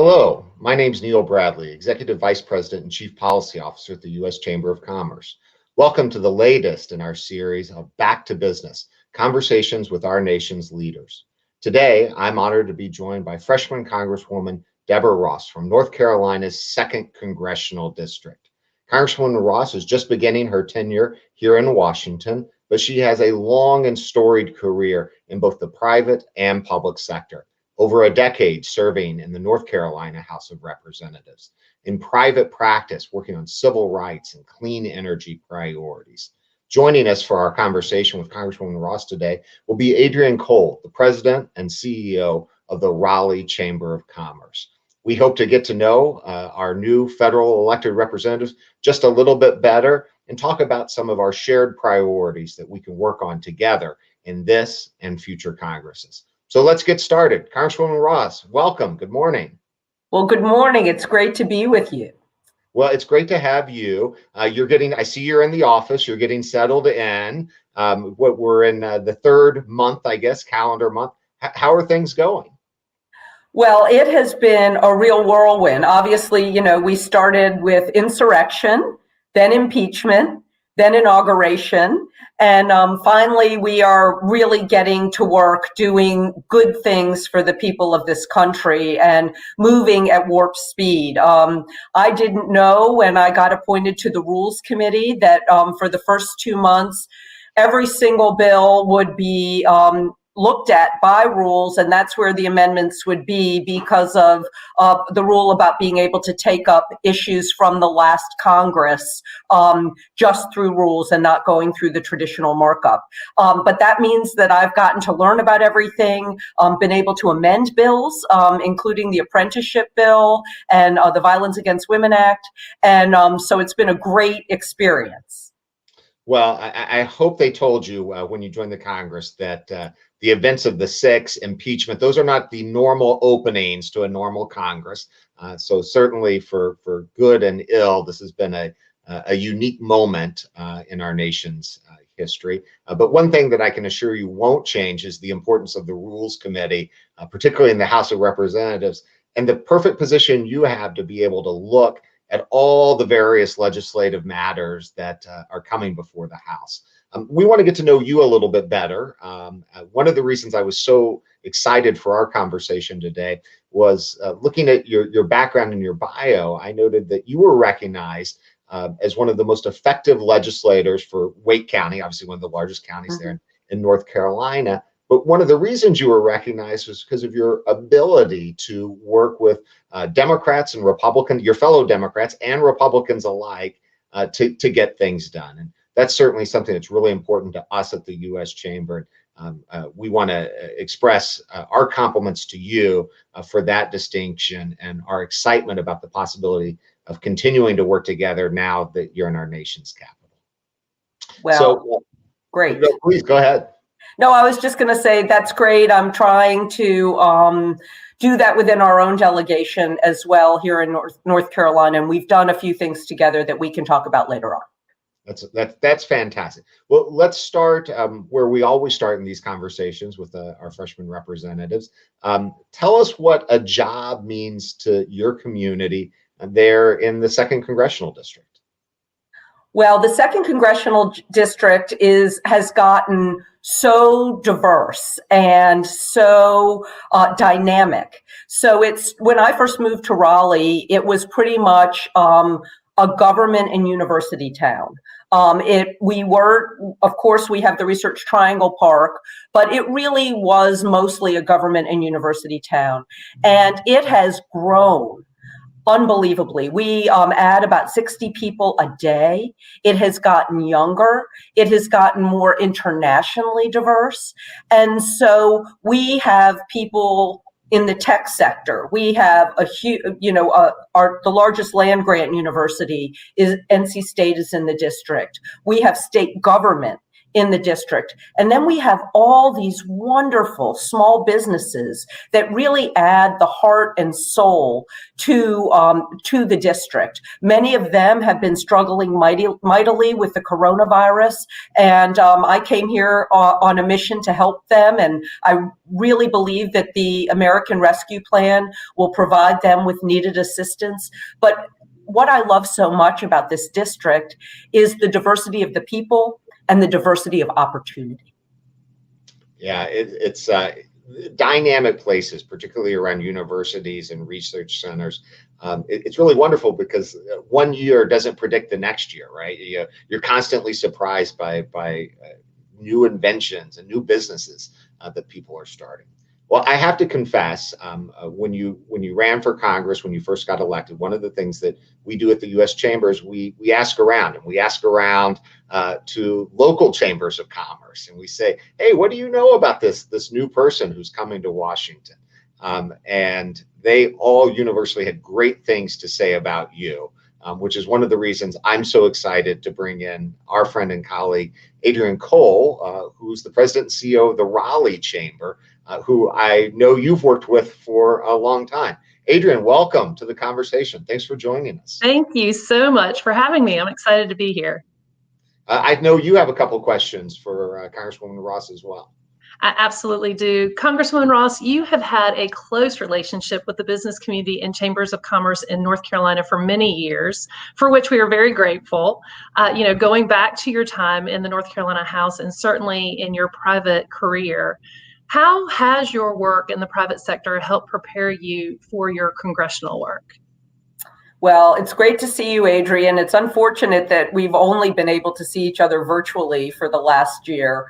Hello, my name is Neil Bradley, Executive Vice President and Chief Policy Officer at the U.S. Chamber of Commerce. Welcome to the latest in our series of Back to Business, Conversations with Our Nation's Leaders. Today, I'm honored to be joined by freshman Congresswoman Deborah Ross from North Carolina's 2nd Congressional District. Congresswoman Ross is just beginning her tenure here in Washington, but she has a long and storied career in both the private and public sector. Over a decade serving in the North Carolina House of Representatives, in private practice working on civil rights and clean energy priorities. Joining us for our conversation with Congresswoman Ross today will be Adrienne Cole, the President and CEO of the Raleigh Chamber of Commerce. We hope to get to know our new federal elected representatives just a little bit better and talk about some of our shared priorities that we can work on together in this and future Congresses. So let's get started. Congresswoman Ross, welcome. Good morning. Well, good morning. It's great to be with you. Well, it's great to have you. I see you're in the office. You're getting settled in. We're in the 3rd month, I guess, calendar month. How are things going? Well, it has been a real whirlwind. Obviously, we started with insurrection, then impeachment, then inauguration, and finally we are really getting to work doing good things for the people of this country and moving at warp speed. I didn't know when I got appointed to the Rules Committee that for the first 2 months, every single bill would be looked at by rules, and that's where the amendments would be because of the rule about being able to take up issues from the last Congress just through rules and not going through the traditional markup. But that means that I've gotten to learn about everything, been able to amend bills, including the apprenticeship bill and the Violence Against Women Act, and so it's been a great experience. Well, I hope they told you when you joined the Congress that the events of the 6th, impeachment, those are not the normal openings to a normal Congress. So certainly for good and ill, this has been a unique moment in our nation's history. But one thing that I can assure you won't change is the importance of the Rules Committee, particularly in the House of Representatives, and the perfect position you have to be able to look at all the various legislative matters that are coming before the House. We want to get to know you a little bit better. One of the reasons I was so excited for our conversation today was looking at your background and your bio. I noted that you were recognized as one of the most effective legislators for Wake County, obviously one of the largest counties there in North Carolina. But one of the reasons you were recognized was because of your ability to work with Democrats and Republicans, your fellow Democrats and Republicans alike, to get things done. And that's certainly something that's really important to us at the U.S. Chamber. We want to express our compliments to you for that distinction and our excitement about the possibility of continuing to work together now that you're in our nation's capital. Well, great. Please go ahead. No, I was just going to say that's great. I'm trying to do that within our own delegation as well here in North Carolina, and we've done a few things together that we can talk about later on. That's fantastic. Well, let's start where we always start in these conversations with our freshman representatives. Tell us what a job means to your community there in the 2nd Congressional District. Well, the 2nd Congressional District has gotten so diverse and so dynamic. So when I first moved to Raleigh, it was pretty much a government and university town. Of course, we have the Research Triangle Park, but it really was mostly a government and university town. And it has grown unbelievably. We add about 60 people a day. It has gotten younger. It has gotten more internationally diverse. And so we have people in the tech sector. We have the largest land grant university is NC State is in the district. We have state government in the district. And then we have all these wonderful small businesses that really add the heart and soul to the district. Many of them have been struggling mightily with the coronavirus, and I came here on a mission to help them, and I really believe that the American Rescue Plan will provide them with needed assistance. But what I love so much about this district is the diversity of the people and the diversity of opportunity. Yeah, it's dynamic places, particularly around universities and research centers. It's really wonderful because one year doesn't predict the next year, right? You're constantly surprised by new inventions and new businesses that people are starting. Well, I have to confess, when you ran for Congress, when you first got elected, one of the things that we do at the U.S. Chambers, we ask around, and we ask around to local chambers of commerce, and we say, hey, what do you know about this new person who's coming to Washington? And they all universally had great things to say about you, which is one of the reasons I'm so excited to bring in our friend and colleague, Adrienne Cole, who's the president and CEO of the Raleigh Chamber, who I know you've worked with for a long time. Adrienne, welcome to the conversation. Thanks for joining us. Thank you so much for having me. I'm excited to be here. I know you have a couple questions for Congresswoman Ross as well. I absolutely do. Congresswoman Ross, you have had a close relationship with the business community and chambers of commerce in North Carolina for many years, for which we are very grateful. Going back to your time in the North Carolina House and certainly in your private career, how has your work in the private sector helped prepare you for your congressional work? Well, it's great to see you, Adrienne. It's unfortunate that we've only been able to see each other virtually for the last year.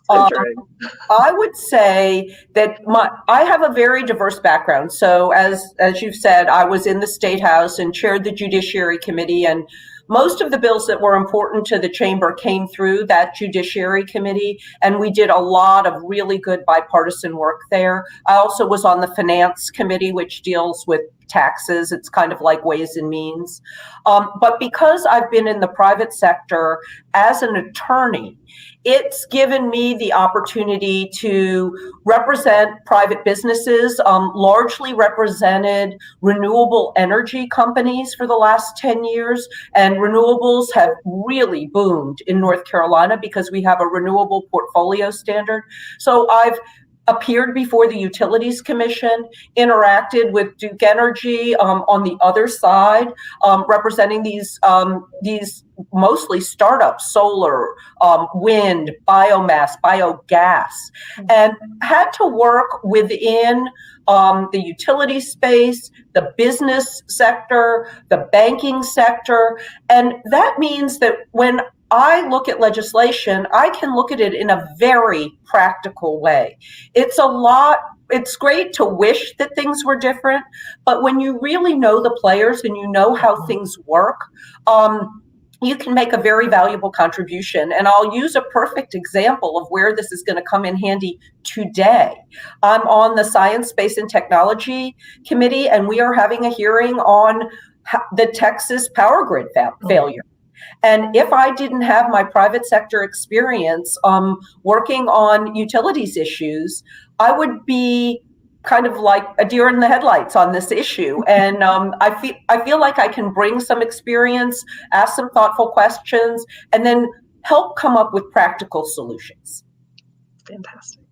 I would say that I have a very diverse background. So as you've said, I was in the State House and chaired the Judiciary Committee, and most of the bills that were important to the chamber came through that Judiciary Committee, and we did a lot of really good bipartisan work there. I also was on the Finance Committee, which deals with taxes. It's kind of like Ways and Means. But because I've been in the private sector as an attorney, it's given me the opportunity to represent private businesses, largely represented renewable energy companies for the last 10 years. And renewables have really boomed in North Carolina because we have a renewable portfolio standard. So I've appeared before the Utilities Commission, interacted with Duke Energy on the other side, representing these mostly startups, solar, wind, biomass, biogas, and had to work within the utility space, the business sector, the banking sector. And that means that when I look at legislation, I can look at it in a very practical way. It's great to wish that things were different, but when you really know the players and you know how things work, you can make a very valuable contribution. And I'll use a perfect example of where this is going to come in handy today. I'm on the Science, Space, and Technology Committee, and we are having a hearing on the Texas power grid failure. And if I didn't have my private sector experience working on utilities issues, I would be kind of like a deer in the headlights on this issue. And I feel like I can bring some experience, ask some thoughtful questions, and then help come up with practical solutions. Fantastic.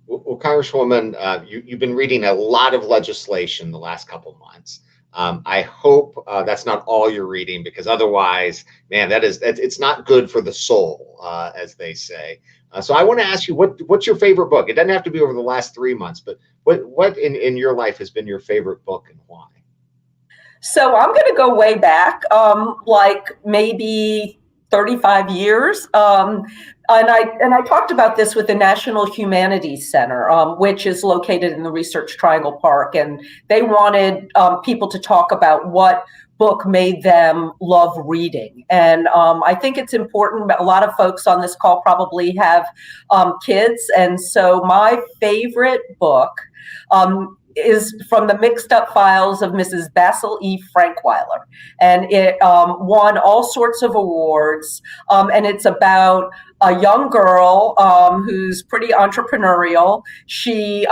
Well, Congresswoman, you've been reading a lot of legislation the last couple months. I hope that's not all you're reading, because otherwise, man, it's not good for the soul, as they say. So I want to ask you, what's your favorite book? It doesn't have to be over the last 3 months, but what in your life has been your favorite book and why? So I'm going to go way back, like maybe 35 years. And I talked about this with the National Humanities Center, which is located in the Research Triangle Park. And they wanted people to talk about what book made them love reading. And I think it's important. A lot of folks on this call probably have kids. And so my favorite book is from the Mixed Up Files of Mrs. Basil E. Frankweiler. And it won all sorts of awards. And it's about a young girl who's pretty entrepreneurial. She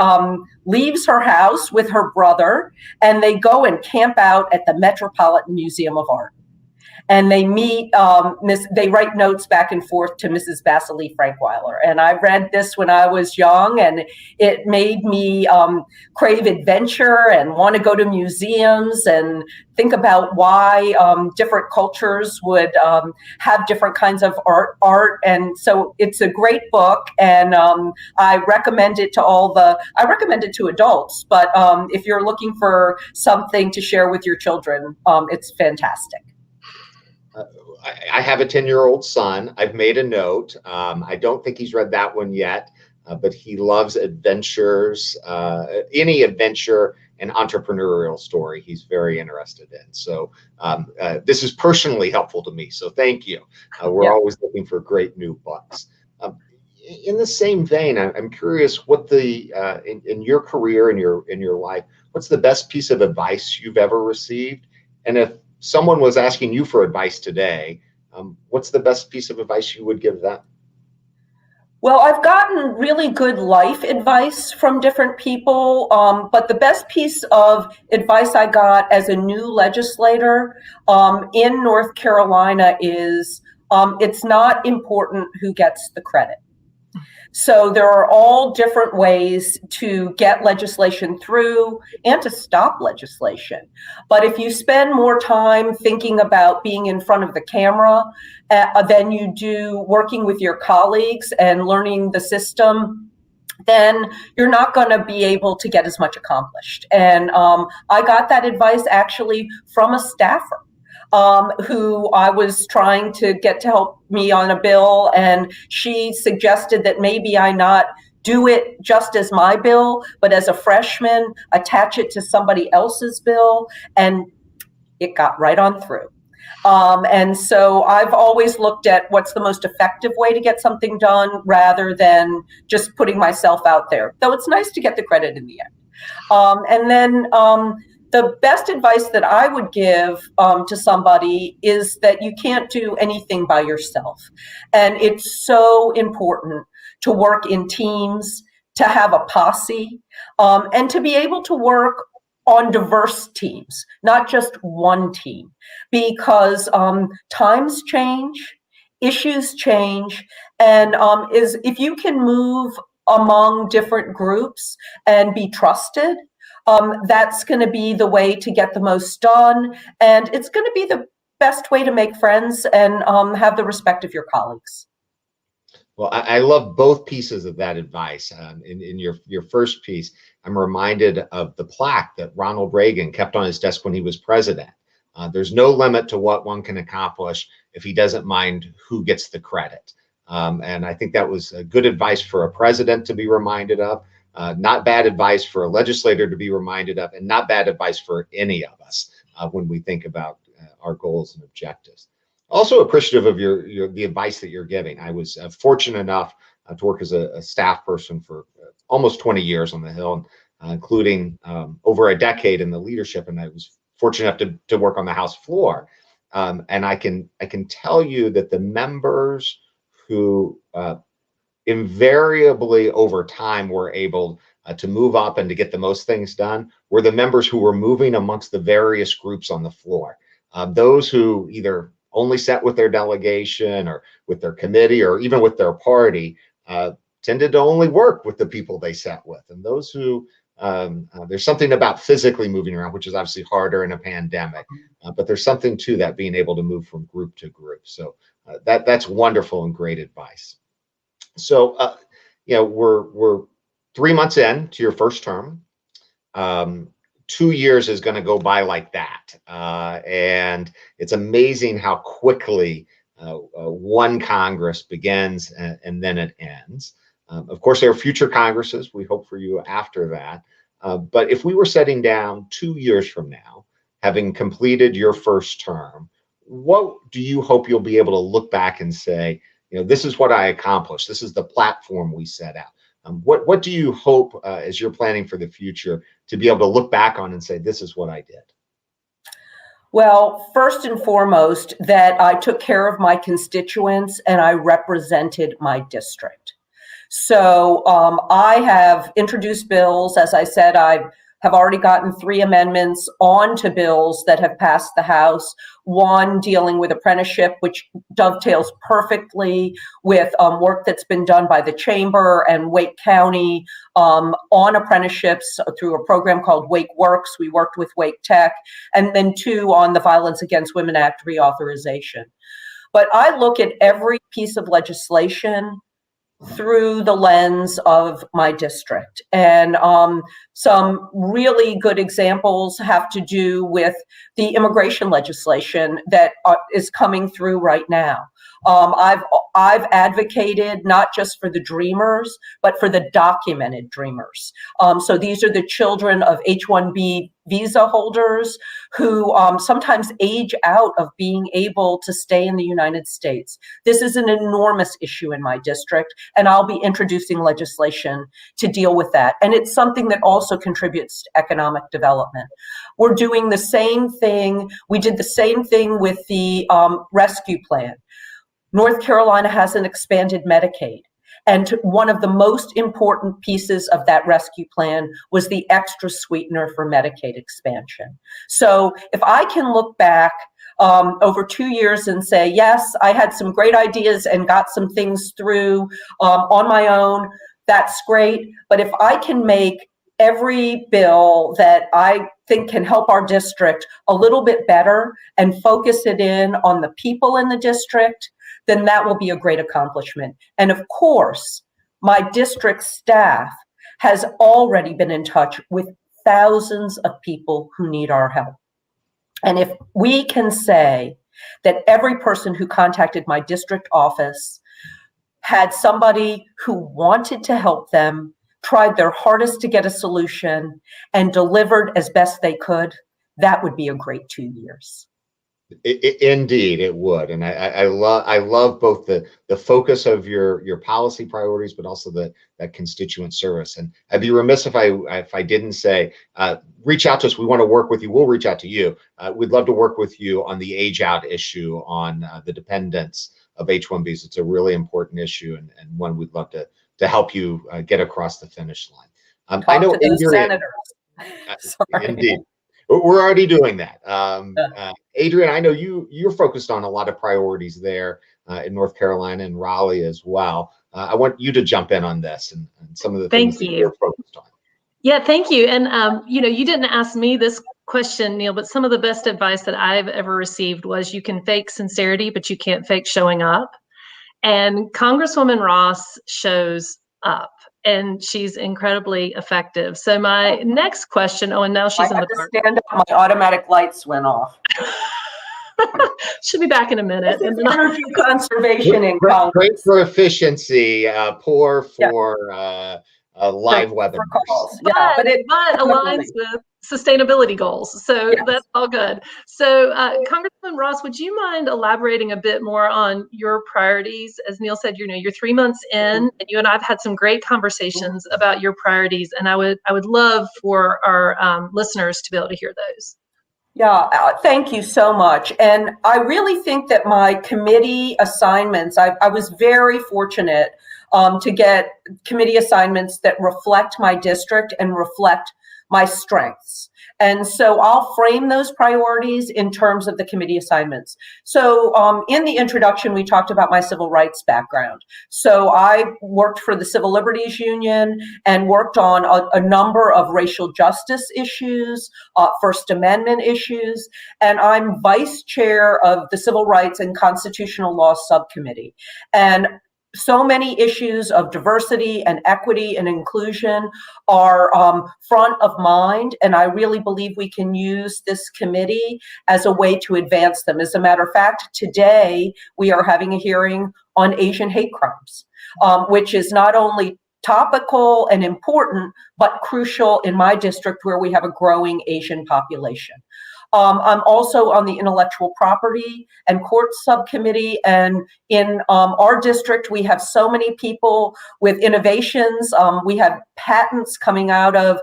leaves her house with her brother, and they go and camp out at the Metropolitan Museum of Art. And they meet, they write notes back and forth to Mrs. Vasily Frankweiler. And I read this when I was young, and it made me crave adventure and want to go to museums and think about why different cultures would have different kinds of art. And so it's a great book, and I recommend it to I recommend it to adults, but if you're looking for something to share with your children, it's fantastic. I have a 10-year-old son. I've made a note. I don't think he's read that one yet, but he loves adventures, any adventure and entrepreneurial story he's very interested in. So this is personally helpful to me. So thank you. We're always looking for great new books. In the same vein, I'm curious what in your career, in your life, what's the best piece of advice you've ever received? And if someone was asking you for advice today, what's the best piece of advice you would give them? Well, I've gotten really good life advice from different people, but the best piece of advice I got as a new legislator in North Carolina is it's not important who gets the credit. So there are all different ways to get legislation through and to stop legislation. But if you spend more time thinking about being in front of the camera than you do working with your colleagues and learning the system, then you're not going to be able to get as much accomplished. And I got that advice actually from a staffer. Who I was trying to get to help me on a bill, and she suggested that maybe I not do it just as my bill, but as a freshman, attach it to somebody else's bill, and it got right on through. And so I've always looked at what's the most effective way to get something done rather than just putting myself out there, though it's nice to get the credit in the end. And then the best advice that I would give to somebody is that you can't do anything by yourself. And it's so important to work in teams, to have a posse, and to be able to work on diverse teams, not just one team, because times change, issues change, and if you can move among different groups and be trusted, that's going to be the way to get the most done, and it's going to be the best way to make friends and have the respect of your colleagues. Well, I love both pieces of that advice. In your first piece, I'm reminded of the plaque that Ronald Reagan kept on his desk when he was president. There's no limit to what one can accomplish if he doesn't mind who gets the credit. And I think that was good advice for a president to be reminded of. Not bad advice for a legislator to be reminded of, and not bad advice for any of us when we think about our goals and objectives. Also appreciative of the advice that you're giving. I was fortunate enough to work as a staff person for almost 20 years on the Hill, including over a decade in the leadership, and I was fortunate enough to work on the House floor. And I can tell you that the members who invariably over time were able to move up and to get the most things done were the members who were moving amongst the various groups on the floor. Those who either only sat with their delegation or with their committee or even with their party tended to only work with the people they sat with. And those who, there's something about physically moving around, which is obviously harder in a pandemic, but there's something to that, being able to move from group to group. So that's wonderful and great advice. So, we're 3 months in to your first term. 2 years is going to go by like that. And it's amazing how quickly one Congress begins and then it ends. Of course, there are future Congresses. We hope for you after that. But if we were sitting down 2 years from now, having completed your first term, what do you hope you'll be able to look back and say, this is what I accomplished. This is the platform we set out. What do you hope as you're planning for the future to be able to look back on and say, this is what I did? Well, first and foremost, that I took care of my constituents and I represented my district. So I have introduced bills. As I said, I have already gotten 3 amendments onto bills that have passed the House. One dealing with apprenticeship, which dovetails perfectly with work that's been done by the Chamber and Wake County on apprenticeships through a program called Wake Works. We worked with Wake Tech. And then 2 on the Violence Against Women Act reauthorization. But I look at every piece of legislation through the lens of my district. And some really good examples have to do with the immigration legislation that is coming through right now. I've advocated not just for the dreamers, but for the documented dreamers. So these are the children of H-1B visa holders who sometimes age out of being able to stay in the United States. This is an enormous issue in my district, and I'll be introducing legislation to deal with that. And it's something that also contributes to economic development. We're doing the same thing. We did the same thing with the rescue plan. North Carolina has an expanded Medicaid. And one of the most important pieces of that rescue plan was the extra sweetener for Medicaid expansion. So if I can look back over 2 years and say, yes, I had some great ideas and got some things through on my own, that's great. But if I can make every bill that I think can help our district a little bit better and focus it in on the people in the district, then that will be a great accomplishment. And of course, my district staff has already been in touch with thousands of people who need our help. And if we can say that every person who contacted my district office had somebody who wanted to help them, tried their hardest to get a solution, and delivered as best they could, that would be a great 2 years. Indeed, it would, and I love both the focus of your policy priorities, but also that constituent service. And I'd be remiss if I didn't say, reach out to us. We want to work with you. We'll reach out to you. We'd love to work with you on the age out issue on the dependents of H-1Bs. It's a really important issue and one we'd love to help you get across the finish line. I know Adrian, indeed. We're already doing that. Adrian, I know you're focused on a lot of priorities there in North Carolina and Raleigh as well. I want you to jump in on this and some of the things that you're focused on. Yeah, thank you. And you didn't ask me this question, Neil, but some of the best advice that I've ever received was you can fake sincerity, but you can't fake showing up. And Congresswoman Ross shows up. And she's incredibly effective. So my next question, and now she's in the dark. Stand up, my automatic lights went off. She'll be back in a minute. This is energy conservation in Congress. Great for efficiency, poor for live webinars. But it aligns with sustainability goals. So that's all good. So Congresswoman Ross, would you mind elaborating a bit more on your priorities? As Neil said, you're 3 months in, and you and I have had some great conversations about your priorities, and I would love for our listeners to be able to hear those. Yeah, thank you so much. And I really think that my committee assignments, I was very fortunate to get committee assignments that reflect my district and reflect my strengths. And so I'll frame those priorities in terms of the committee assignments. So in the introduction, we talked about my civil rights background. So I worked for the Civil Liberties Union and worked on a number of racial justice issues, First Amendment issues, and I'm vice chair of the Civil Rights and Constitutional Law Subcommittee. And so many issues of diversity and equity and inclusion are front of mind, and I really believe we can use this committee as a way to advance them. As a matter of fact, today we are having a hearing on Asian hate crimes, which is not only topical and important, but crucial in my district where we have a growing Asian population. I'm also on the intellectual property and court subcommittee, and in our district we have so many people with innovations. We have patents coming out of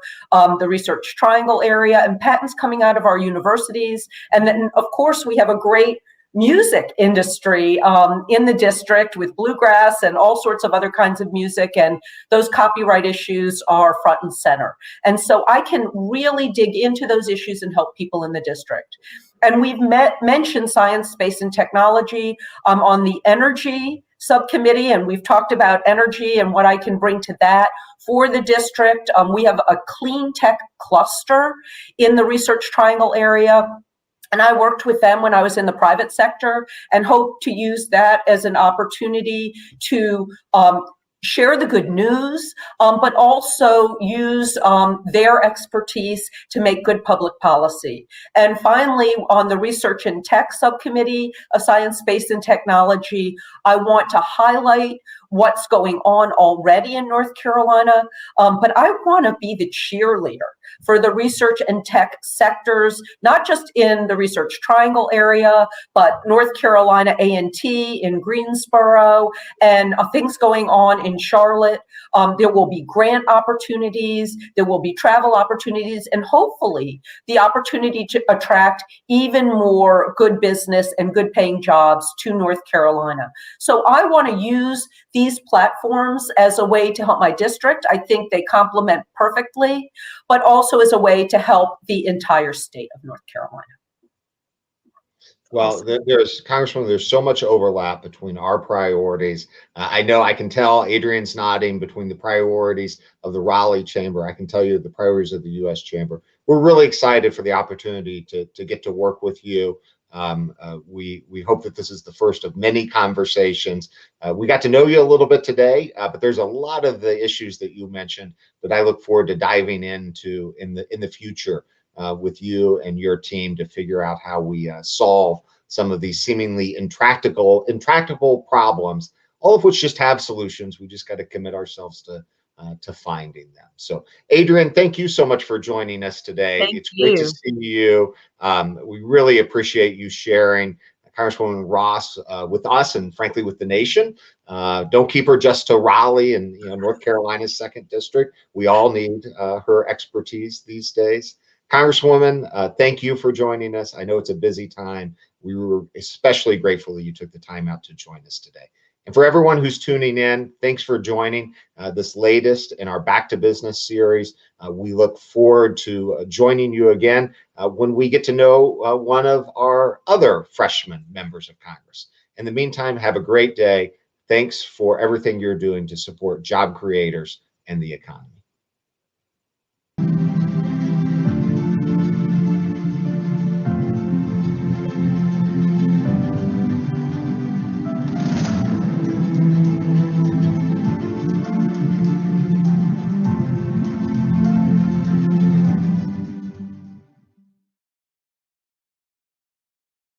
the Research Triangle area and patents coming out of our universities. And then, of course, we have a great music industry in the district with bluegrass and all sorts of other kinds of music, and those copyright issues are front and center. And so I can really dig into those issues and help people in the district. And we've mentioned science, space, and technology on the energy subcommittee, and we've talked about energy and what I can bring to that for the district. We have a clean tech cluster in the Research Triangle area. And I worked with them when I was in the private sector and hope to use that as an opportunity to share the good news, but also use their expertise to make good public policy. And finally, on the Research and Tech Subcommittee of Science, Space, and Technology, I want to highlight what's going on already in North Carolina, but I want to be the cheerleader for the research and tech sectors, not just in the Research Triangle area, but North Carolina A&T in Greensboro, and things going on in Charlotte. There will be grant opportunities, there will be travel opportunities, and hopefully the opportunity to attract even more good business and good paying jobs to North Carolina. So I want to use these platforms as a way to help my district. I think they complement perfectly, but also as a way to help the entire state of North Carolina. Well, Congresswoman, there's so much overlap between our priorities. I know, I can tell Adrian's nodding between the priorities of the Raleigh Chamber. I can tell you the priorities of the U.S. Chamber. We're really excited for the opportunity to get to work with you. We hope that this is the first of many conversations. We got to know you a little bit today, but there's a lot of the issues that you mentioned that I look forward to diving into in the future with you and your team to figure out how we solve some of these seemingly intractable problems, all of which just have solutions. We just got to commit ourselves to finding them. So, Adrian, thank you so much for joining us today. It's great to see you. We really appreciate you sharing Congresswoman Ross with us and frankly with the nation. Don't keep her just to Raleigh and North Carolina's 2nd District. We all need her expertise these days. Congresswoman, thank you for joining us. I know it's a busy time. We were especially grateful that you took the time out to join us today. And for everyone who's tuning in, thanks for joining this latest in our Back to Business series. We look forward to joining you again when we get to know one of our other freshman members of Congress. In the meantime, have a great day. Thanks for everything you're doing to support job creators and the economy.